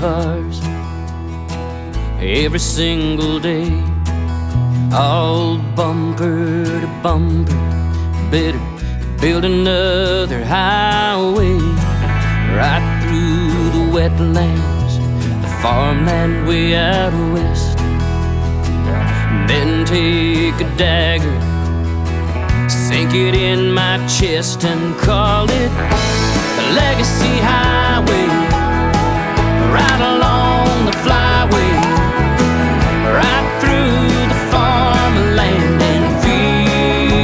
cars every single day, all bumper to bumper. Better build another highway right through the wetlands, the farmland way out west. Then take a dagger, sink it in my chest, and call it the Legacy Highway. Right along the flyway, right through the farmland and fields.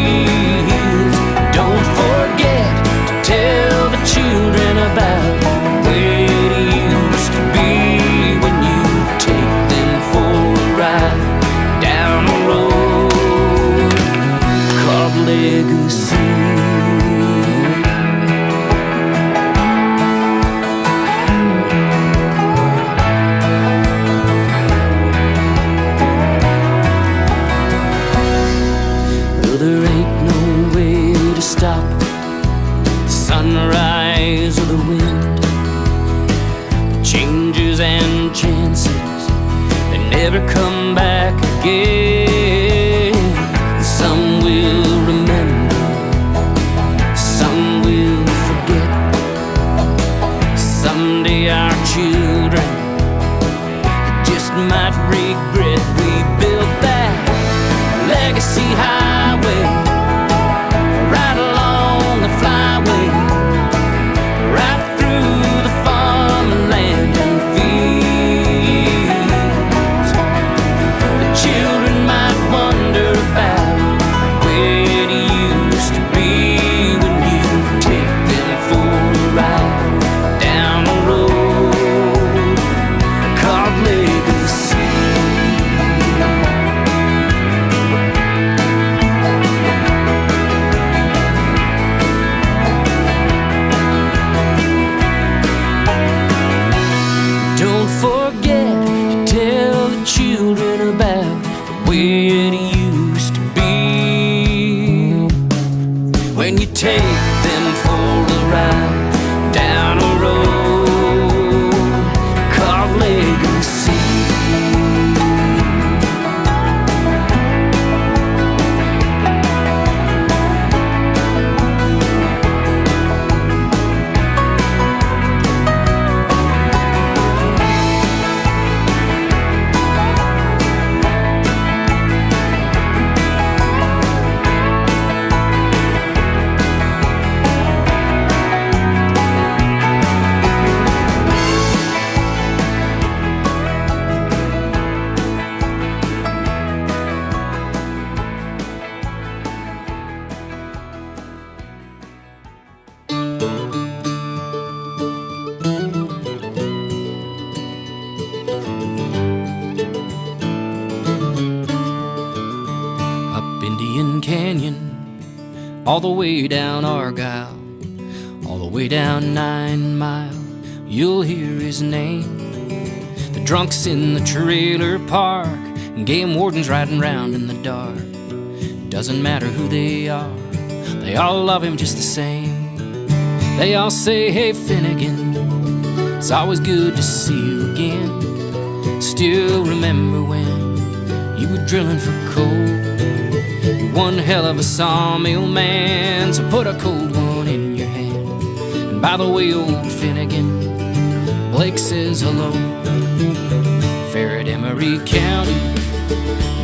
Don't forget to tell the children about the way it used to be when you take them for a ride down a road called Legacy. There ain't no way to stop the sunrise or the wind, the changes and chances, they never come back again. Some will remember, some will forget. Someday our children just might regret we built that Legacy Highway right along the flyway, right through the farmland and fields. The children might wonder about where it used to be when you take them for a ride down the road called Legacy. Don't forget to tell the children about the way it used to be when you take them for a ride down a road called Legacy. All the way down Argyle, all the way down 9 Mile, you'll hear his name. The drunks in the trailer park, and game wardens riding round in the dark. Doesn't matter who they are, they all love him just the same. They all say, hey Finnegan, it's always good to see you again. Still remember when you were drilling for coal? You're one hell of a sawmill man, so put a cold one in your hand. And by the way, old Finnegan, Blake says hello. Fair at Emery County,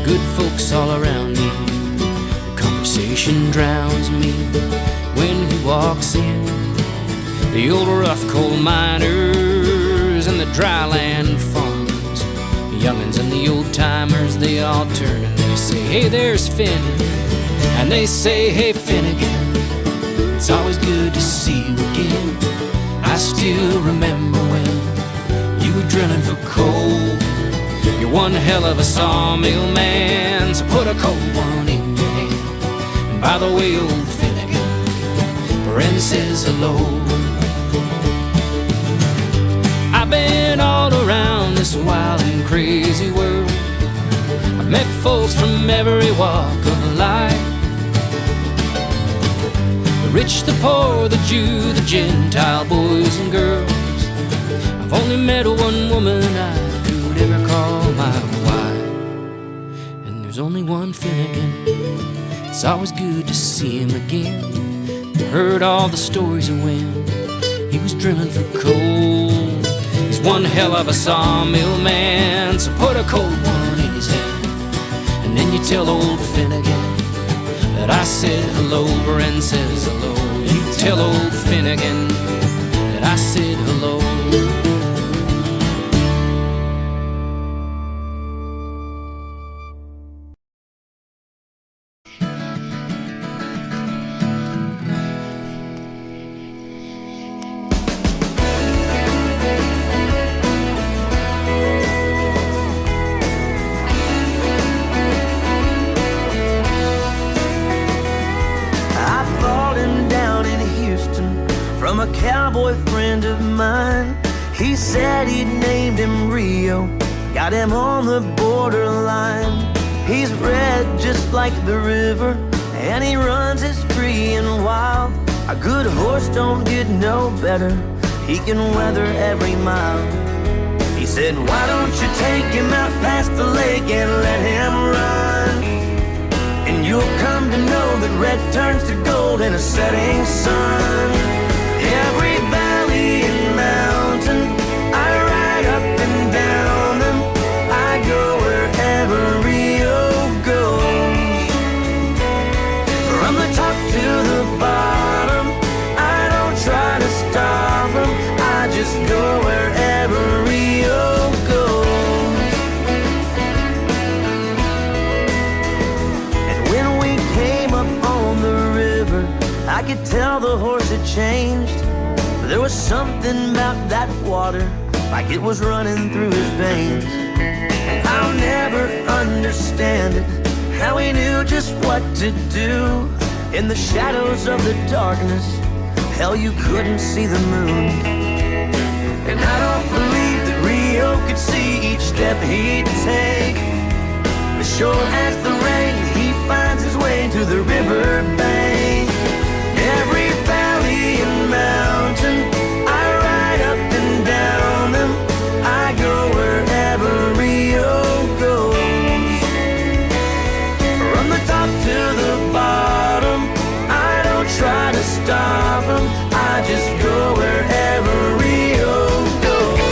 good folks all around me. The conversation drowns me when he walks in. The old rough coal miners and the dry land farmers, the young'uns and the old timers, they all turn and they say, hey, there's Finn. And they say, hey Finnegan, it's always good to see you again. I still remember when you were drilling for coal. You're one hell of a sawmill man, so put a cold one in your hand. And by the way, old Finnegan, Brent says hello. I've been all around this wild and crazy world. I've met folks from every walk of life. The rich, the poor, the Jew, the Gentile, boys and girls. I've I've only met one woman I could ever call my wife, and there's only one Finnegan. It's always good to see him again. Heard all the stories of when he was drilling for coal. He's one hell of a sawmill man, so put a cold one in his hand. And then you tell old Finnegan that I said hello. Brent says hello. You tell old Finnegan that I said hello. From a cowboy friend of mine, he said he'd named him Rio, got him on the borderline. He's red just like the river, and he runs as free and wild. A good horse don't get no better, he can weather every mile. He said, why don't you take him out past the lake and let him run, and you'll come to know that red turns to gold in a setting sun. Every valley and mountain, I ride up and down them. I go wherever Rio goes. From the top to the bottom, I don't try to stop him. I just go wherever Rio goes. And when we came up on the river, I could tell the horse had changed. There was something about that water, like it was running through his veins. And I'll never understand it, how he knew just what to do. In the shadows of the darkness, hell, you couldn't see the moon. And I don't believe that Rio could see each step he'd take, but sure as the rain, he finds his way to the river bank. Every valley and mountain, I ride up and down them. I go wherever Rio goes. From the top to the bottom, I don't try to stop him. I just go wherever Rio goes.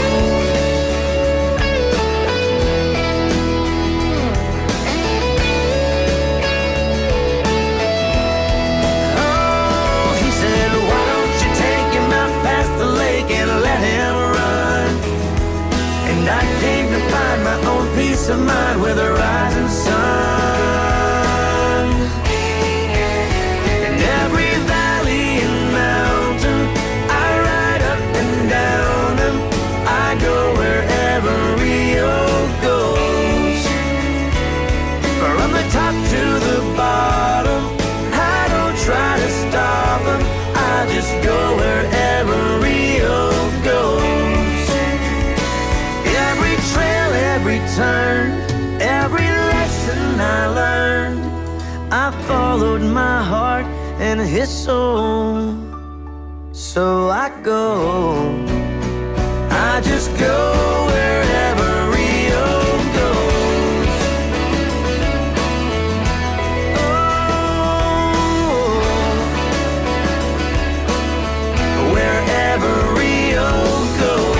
And I came to find my own peace of mind with a rising sun. In every valley and mountain, I ride up and down them. I go wherever Rio goes. From the top to the bottom, I don't try to stop them. I just go wherever Rio goes. Every turn, every lesson I learned, I followed my heart and his soul. So I go, I just go wherever Rio goes. Oh, wherever Rio goes.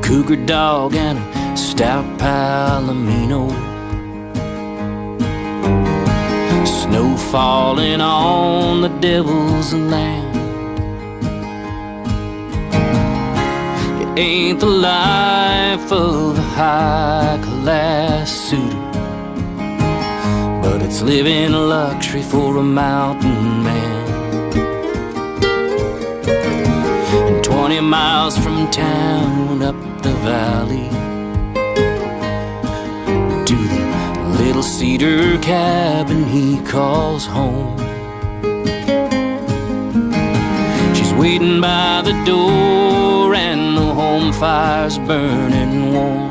Cougar dog and a stout palomino. Snow falling on the devil's land. It ain't the life of a high-class suitor, but it's living luxury for a mountain man. And 20 miles from town up the valley, little cedar cabin he calls home. She's waiting by the door and the home fire's burning warm.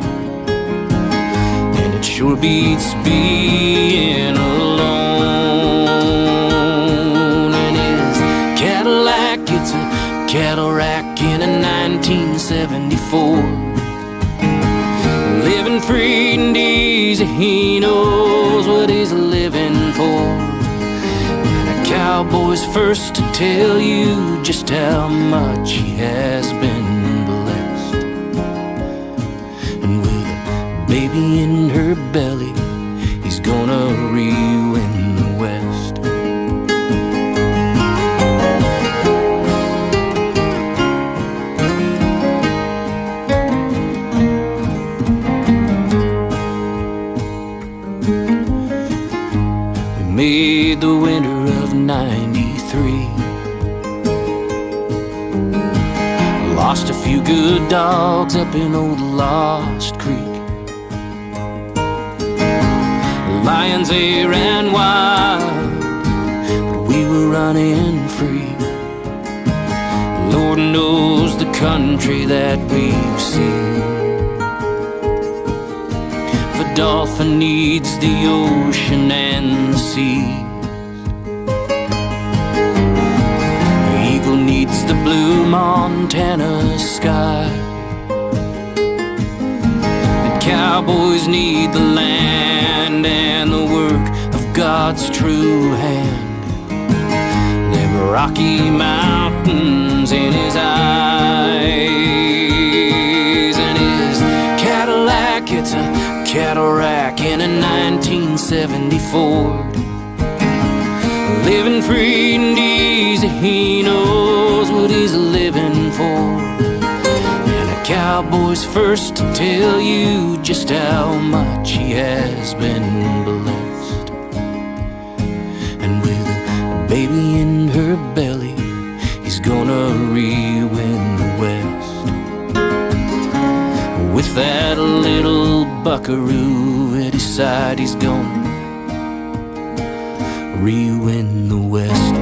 And it sure beats being alone. And his Cadillac, it's a cattle rack in a 1974. Living free and easy, he knows what he's living for. And a cowboy's first to tell you just how much he has been blessed. And with a baby in her belly, he's gonna re-win the West. Made the winter of '93. Lost a few good dogs up in old Lost Creek. Lions, they ran wild, but we were running free. Lord knows the country that we've seen. The dolphin needs the ocean and the sea. The eagle needs the blue Montana sky. The cowboys need the land and the work of God's true hand. Them Rocky Mountains in his eyes. And his Cadillac, it's a cattle rack in a 1974. Living free and easy, he knows what he's living for. And a cowboy's first to tell you just how much he has been blessed. And with a baby in her belly, he's gonna re-win the West. With that little buckaroo at his side, he's gonna re-win the West.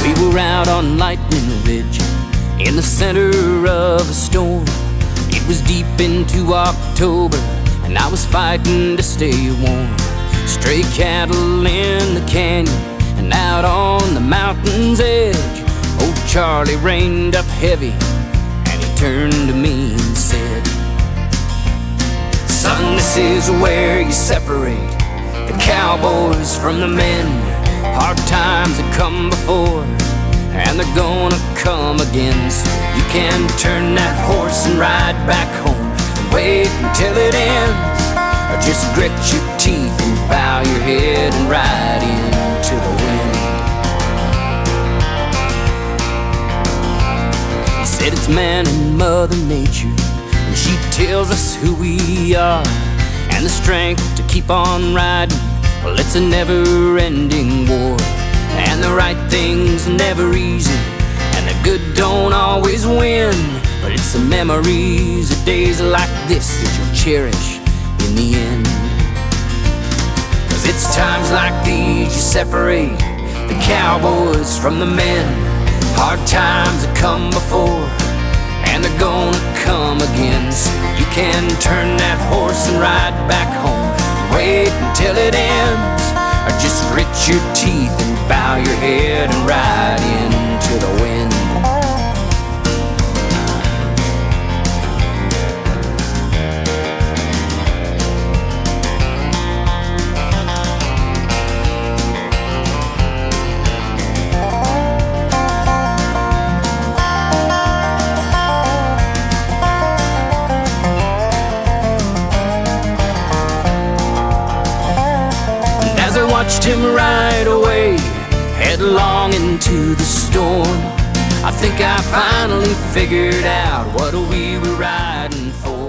We were out on Lightning Ridge in the center of a storm. It was deep into October and I was fighting to stay warm. Stray cattle in the canyon and out on the mountain's edge. Old Charlie reined up heavy and he turned to me and said, "Son, this is where you separate the cowboys from the men. Hard times have come before and they're gonna come again. So you can turn that horse and ride back home and wait until it ends, or just grit your teeth and bow your head and ride into the wind." He said it's man and Mother Nature, and she tells us who we are, and the strength to keep on riding. Well, it's a never-ending war, and the right thing's never easy, and the good don't always win. But it's the memories of days like this that you'll cherish in the end. 'Cause it's times like these you separate the cowboys from the men. Hard times have come before and they're gonna come again. So you can turn that horse and ride back home, wait until it ends, or just grit your teeth and bow your head and ride into the wind. As I watched him ride away, headlong into the storm, I think I finally figured out what we were riding for.